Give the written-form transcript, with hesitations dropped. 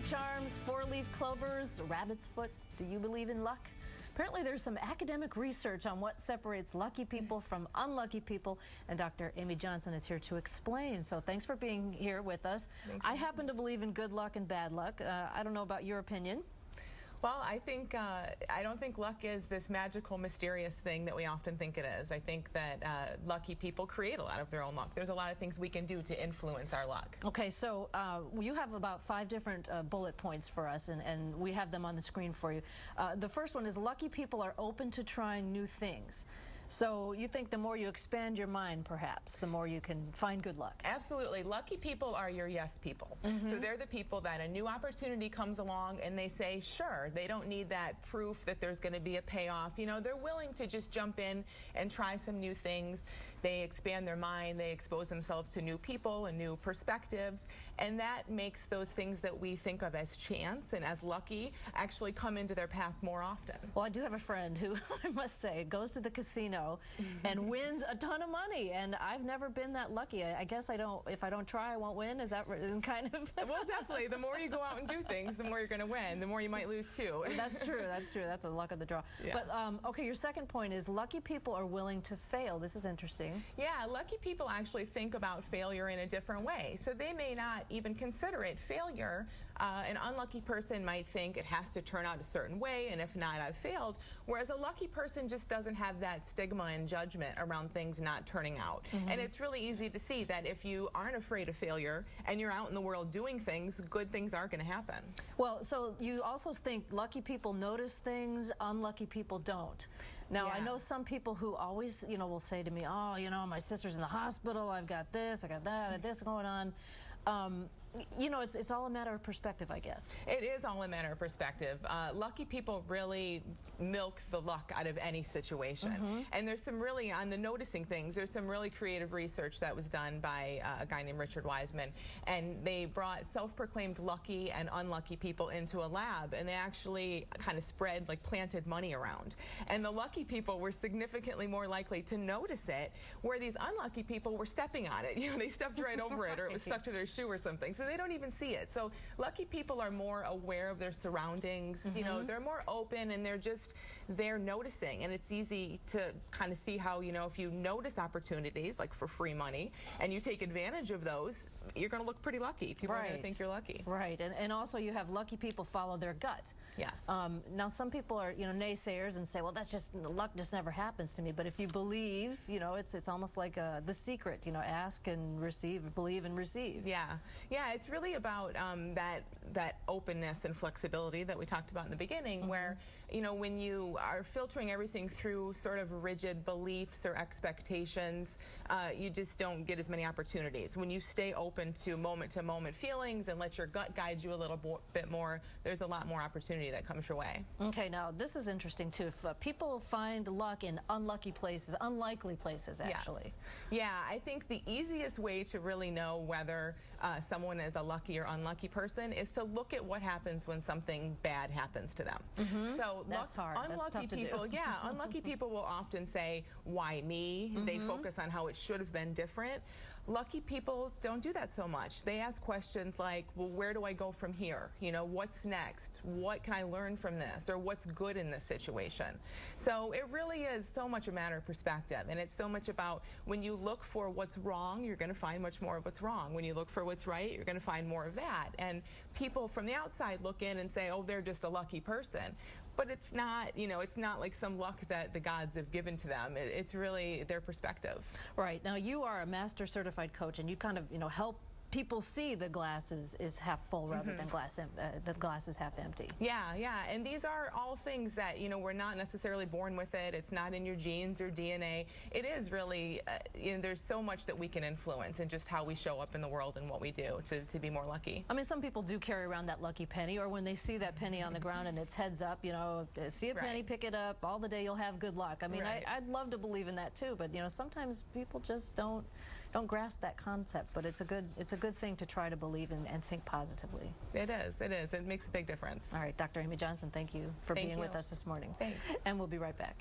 Lucky Charms, four-leaf clovers, rabbit's foot. Do you believe in luck? Apparently there's some academic research on what separates lucky people from unlucky people, and Dr. Amy Johnson is here to explain. So thanks for being here with us. I happen to believe in good luck and bad luck. I don't know about your opinion. Well, I think I don't think luck is this magical, mysterious thing that we often think it is. I think that lucky people create a lot of their own luck. There's a lot of things we can do to influence our luck. Okay, so you have about 5 different bullet points for us, and we have them on the screen for you. The first one is lucky people are open to trying new things. So you think the more you expand your mind, perhaps, the more you can find good luck? Absolutely. Lucky people are your yes people. So they're the people that a new opportunity comes along and they say, sure. They don't need that proof that there's going to be a payoff. You know, they're willing to just jump in and try some new things. They expand their mind. They expose themselves to new people and new perspectives. And that makes those things that we think of as chance and as lucky actually come into their path more often. Well, I do have a friend who, I must say, goes to the casino and wins a ton of money, and I've never been that lucky. I guess if I don't try, I won't win. Is that kind of? Well, definitely. The more you go out and do things, the more you're going to win. The more you might lose too. That's true. That's true. That's a luck of the draw. Yeah. But okay, your second point is lucky people are willing to fail. This is interesting. Yeah, lucky people actually think about failure in a different way. So they may not even consider it failure. An unlucky person might think it has to turn out a certain way, and if not, I've failed. Whereas a lucky person just doesn't have that stigma and judgment around things not turning out. And it's really easy to see that if you aren't afraid of failure and you're out in the world doing things, good things are going to happen. Well, so you also think lucky people notice things, unlucky people don't. Now, I know some people who always, will say to me, oh, my sister's in the hospital, I've got this, I got that, I got this going on. It's all a matter of perspective, I guess. It is all a matter of perspective. Lucky people really milk the luck out of any situation. And there's some really, on the noticing things, there's some really creative research that was done by a guy named Richard Wiseman. And they brought self-proclaimed lucky and unlucky people into a lab, and they actually kind of spread, planted money around. And the lucky people were significantly more likely to notice it, where these unlucky people were stepping on it. They stepped right over it, or it was stuck to their shoe or something. So they don't even see it. So lucky people are more aware of their surroundings. They're more open, and they're noticing. And it's easy to kind of see how, if you notice opportunities, like for free money, and you take advantage of those, you're going to look pretty lucky. People are going to think you're lucky. Right. And also you have lucky people follow their gut. Yes. Now some people are, naysayers and say, well, that's just, luck just never happens to me. But if you believe, it's almost like The Secret, ask and receive, believe and receive. Yeah. Yeah, it's really about that openness and flexibility that we talked about in the beginning, where, when you are filtering everything through sort of rigid beliefs or expectations, you just don't get as many opportunities. When you stay open to moment-to-moment feelings and let your gut guide you a little bit more, there's a lot more opportunity that comes your way. Okay, now this is interesting too. If people find luck in unlucky places, unlikely places, actually. Yes. Yeah, I think the easiest way to really know whether someone is a lucky or unlucky person is to look at what happens when something bad happens to them. So that's hard. Unlucky people, unlucky people will often say, "Why me?" They focus on how it should have been different. Lucky people don't do that so much. They ask questions like, well, where do I go from here? What's next? What can I learn from this? Or what's good in this situation? So it really is so much a matter of perspective. And it's so much about when you look for what's wrong, you're going to find much more of what's wrong. When you look for what's right, you're going to find more of that. And people from the outside look in and say, oh, they're just a lucky person. But it's not, it's not like some luck that the gods have given to them. It's really their perspective. Right. Now, you are a master certified coach, and you kind of, help people see the glass is half full rather than the glass is half empty. Yeah, and these are all things that, we're not necessarily born with it. It's not in your genes or DNA. It is really, there's so much that we can influence in just how we show up in the world and what we do to be more lucky. I mean, some people do carry around that lucky penny, or when they see that penny on the ground and it's heads up, see a penny, pick it up, all the day you'll have good luck. I mean, I'd love to believe in that too, but sometimes people just don't grasp that concept. But it's a good thing to try to believe and think positively. It is. It makes a big difference. All right, Dr. Amy Johnson, thank you for being with us this morning. Thanks. And we'll be right back.